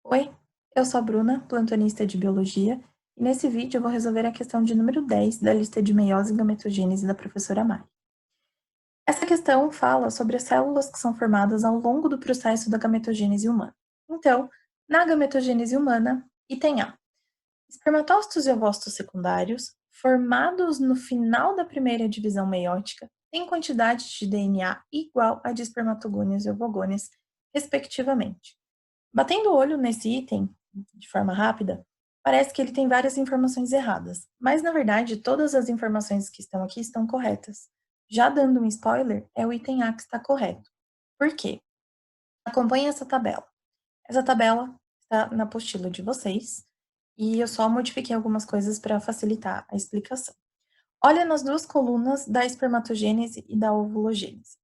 Oi, eu sou a Bruna, plantonista de biologia, e nesse vídeo eu vou resolver a questão de número 10 da lista de meiose e gametogênese da professora Mari. Essa questão fala sobre as células que são formadas ao longo do processo da gametogênese humana. Então, na gametogênese humana, item A, espermatócitos e ovócitos secundários, formados no final da primeira divisão meiótica, têm quantidade de DNA igual a de espermatogônias e ovogônias, respectivamente. Batendo o olho nesse item, de forma rápida, parece que ele tem várias informações erradas, mas na verdade todas as informações que estão aqui estão corretas. Já dando um spoiler, é o item A que está correto. Por quê? Acompanhe essa tabela. Essa tabela está na apostila de vocês e eu só modifiquei algumas coisas para facilitar a explicação. Olha nas duas colunas da espermatogênese e da ovulogênese.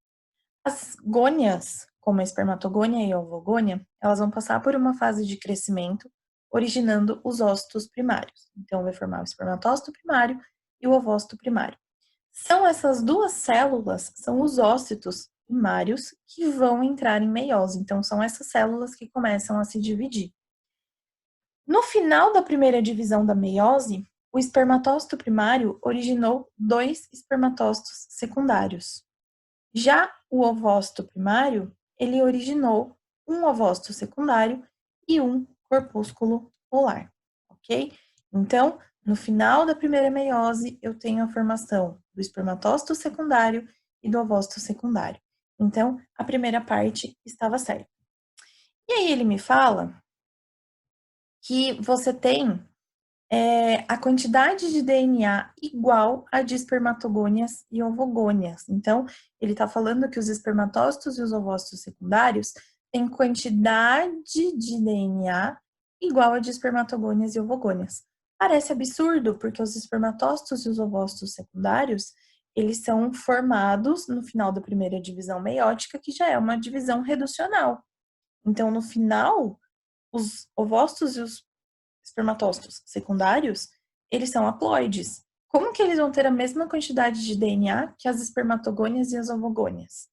As gônias, como a espermatogônia e a ovogônia, elas vão passar por uma fase de crescimento, originando os ócitos primários. Então, vai formar o espermatócito primário e o ovócito primário. São essas duas células, são os ócitos primários, que vão entrar em meiose. Então, são essas células que começam a se dividir. No final da primeira divisão da meiose, o espermatócito primário originou 2 espermatócitos secundários. Já o ovócito primário, ele originou um ovócito secundário e um corpúsculo polar, ok? Então, no final da primeira meiose, eu tenho a formação do espermatócito secundário e do ovócito secundário. Então, a primeira parte estava certa. E aí ele me fala que você tem a quantidade de DNA igual a de espermatogônias e ovogônias. Então, ele está falando que os espermatócitos e os ovócitos secundários têm quantidade de DNA igual a de espermatogônias e ovogônias. Parece absurdo, porque os espermatócitos e os ovócitos secundários, eles são formados no final da primeira divisão meiótica, que já é uma divisão reducional. Então, no final, os ovócitos e os espermatócitos secundários, eles são haploides. Como que eles vão ter a mesma quantidade de DNA que as espermatogônias e as ovogônias,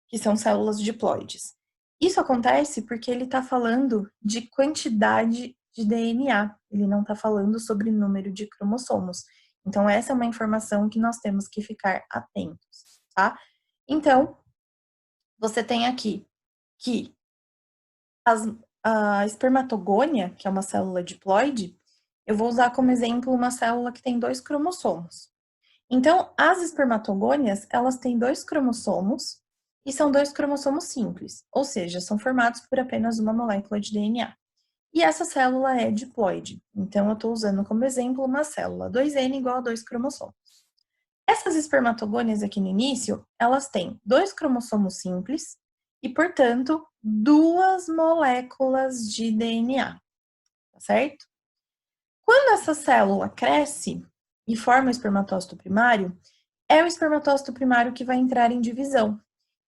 que são células diploides? Isso acontece porque ele está falando de quantidade de DNA, ele não está falando sobre número de cromossomos. Então, essa é uma informação que nós temos que ficar atentos, tá? Então, você tem aqui que a espermatogônia, que é uma célula diploide, eu vou usar como exemplo uma célula que tem 2 cromossomos. Então, as espermatogônias, elas têm 2 cromossomos e são 2 cromossomos simples, ou seja, são formados por apenas uma molécula de DNA. E essa célula é diploide, então eu estou usando como exemplo uma célula 2N igual a 2 cromossomos. Essas espermatogônias aqui no início, elas têm 2 cromossomos simples e, portanto, 2 moléculas de DNA, tá certo? Quando essa célula cresce e forma o espermatócito primário, é o espermatócito primário que vai entrar em divisão.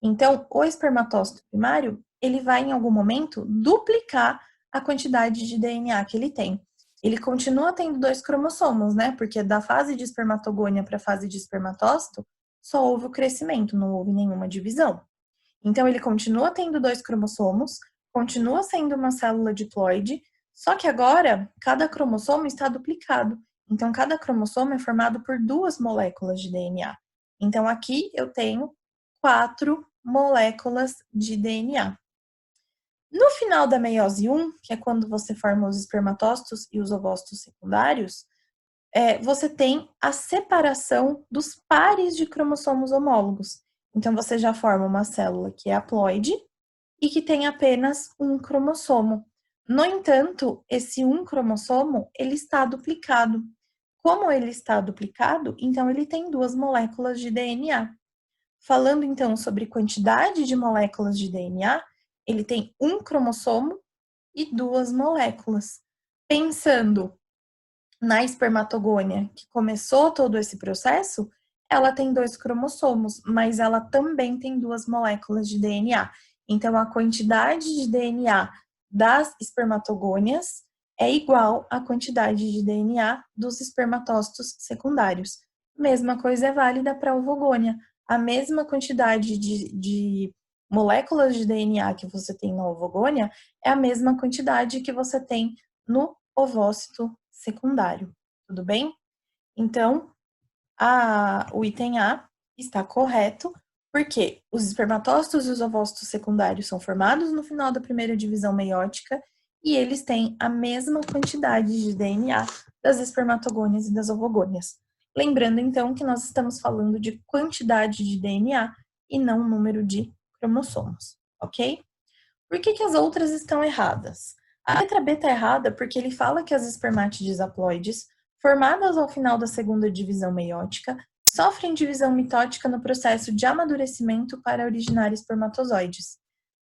Então, o espermatócito primário, ele vai em algum momento duplicar a quantidade de DNA que ele tem. Ele continua tendo 2 cromossomos, né? Porque da fase de espermatogônia para a fase de espermatócito, só houve o crescimento, não houve nenhuma divisão. Então, ele continua tendo 2 cromossomos, continua sendo uma célula diploide, só que agora cada cromossomo está duplicado. Então, cada cromossomo é formado por 2 moléculas de DNA. Então, aqui eu tenho 4 moléculas de DNA. No final da meiose 1, que é quando você forma os espermatócitos e os ovócitos secundários, você tem a separação dos pares de cromossomos homólogos. Então, você já forma uma célula que é haploide e que tem apenas um cromossomo. No entanto, esse um cromossomo, ele está duplicado. Como ele está duplicado, então ele tem 2 moléculas de DNA. Falando então sobre quantidade de moléculas de DNA, ele tem um cromossomo e 2 moléculas. Pensando na espermatogônia, que começou todo esse processo, ela tem 2 cromossomos, mas ela também tem 2 moléculas de DNA. Então, a quantidade de DNA das espermatogônias é igual à quantidade de DNA dos espermatócitos secundários. Mesma coisa é válida para a ovogônia. A mesma quantidade de moléculas de DNA que você tem na ovogônia é a mesma quantidade que você tem no ovócito secundário, tudo bem? Então, o item A está correto, porque os espermatócitos e os ovócitos secundários são formados no final da primeira divisão meiótica e eles têm a mesma quantidade de DNA das espermatogônias e das ovogônias. Lembrando, então, que nós estamos falando de quantidade de DNA e não número de cromossomos, ok? Por que as outras estão erradas? A letra B está errada porque ele fala que as espermátides haploides, formadas ao final da segunda divisão meiótica, sofrem divisão mitótica no processo de amadurecimento para originar espermatozoides.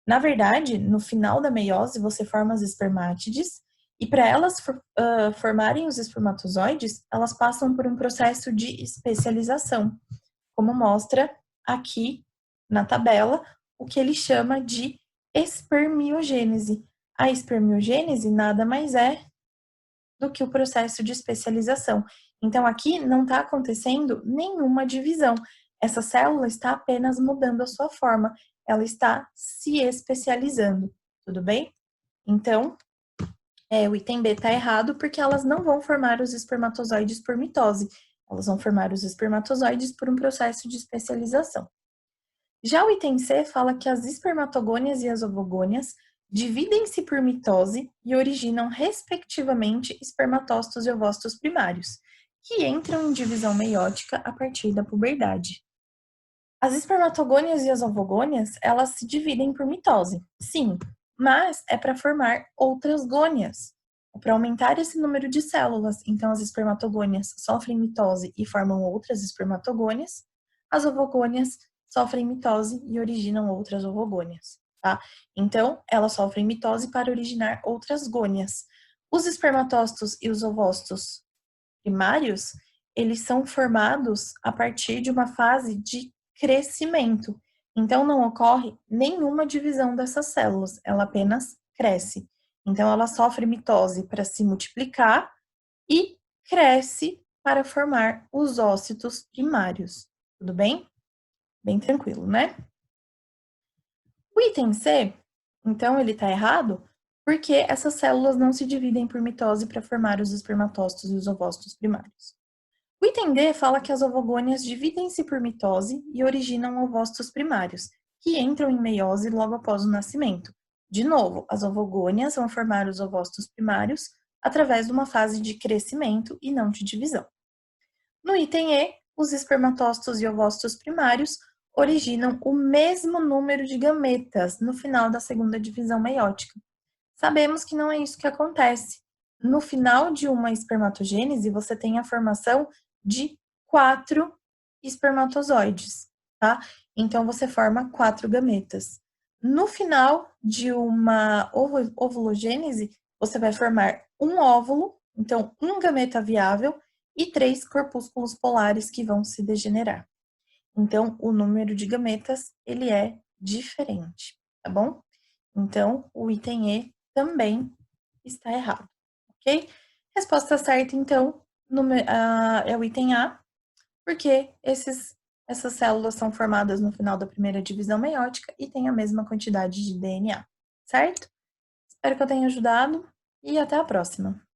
Na verdade, no final da meiose, você forma as espermátides e para elas formarem os espermatozoides, elas passam por um processo de especialização, como mostra aqui na tabela, o que ele chama de espermiogênese. A espermiogênese nada mais é do que o processo de especialização. Então, aqui não está acontecendo nenhuma divisão. Essa célula está apenas mudando a sua forma. Ela está se especializando, tudo bem? Então, o item B está errado porque elas não vão formar os espermatozoides por mitose. Elas vão formar os espermatozoides por um processo de especialização. Já o item C fala que as espermatogônias e as ovogônias dividem-se por mitose e originam, respectivamente, espermatócitos e ovócitos primários, que entram em divisão meiótica a partir da puberdade. As espermatogônias e as ovogônias, elas se dividem por mitose, sim, mas é para formar outras gônias, é para aumentar esse número de células. Então, as espermatogônias sofrem mitose e formam outras espermatogônias, as ovogônias sofrem mitose e originam outras ovogônias, tá? Então, elas sofrem mitose para originar outras gônias. Os espermatócitos e os ovócitos primários, eles são formados a partir de uma fase de crescimento. Então, não ocorre nenhuma divisão dessas células, ela apenas cresce. Então, ela sofre mitose para se multiplicar e cresce para formar os ócitos primários. Tudo bem? Bem tranquilo, né? O item C, então, ele está errado porque essas células não se dividem por mitose para formar os espermatócitos e os ovócitos primários. O item D fala que as ovogônias dividem-se por mitose e originam ovócitos primários, que entram em meiose logo após o nascimento. De novo, as ovogônias vão formar os ovócitos primários através de uma fase de crescimento e não de divisão. No item E, os espermatócitos e ovócitos primários originam o mesmo número de gametas no final da segunda divisão meiótica. Sabemos que não é isso que acontece. No final de uma espermatogênese, você tem a formação de 4 espermatozoides, tá? Então, você forma 4 gametas. No final de uma ovulogênese, você vai formar um óvulo, então um gameta viável, e 3 corpúsculos polares que vão se degenerar. Então, o número de gametas, ele é diferente, tá bom? Então, o item E também está errado, ok? Resposta certa, então, é o item A, porque essas células são formadas no final da primeira divisão meiótica e têm a mesma quantidade de DNA, certo? Espero que eu tenha ajudado e até a próxima.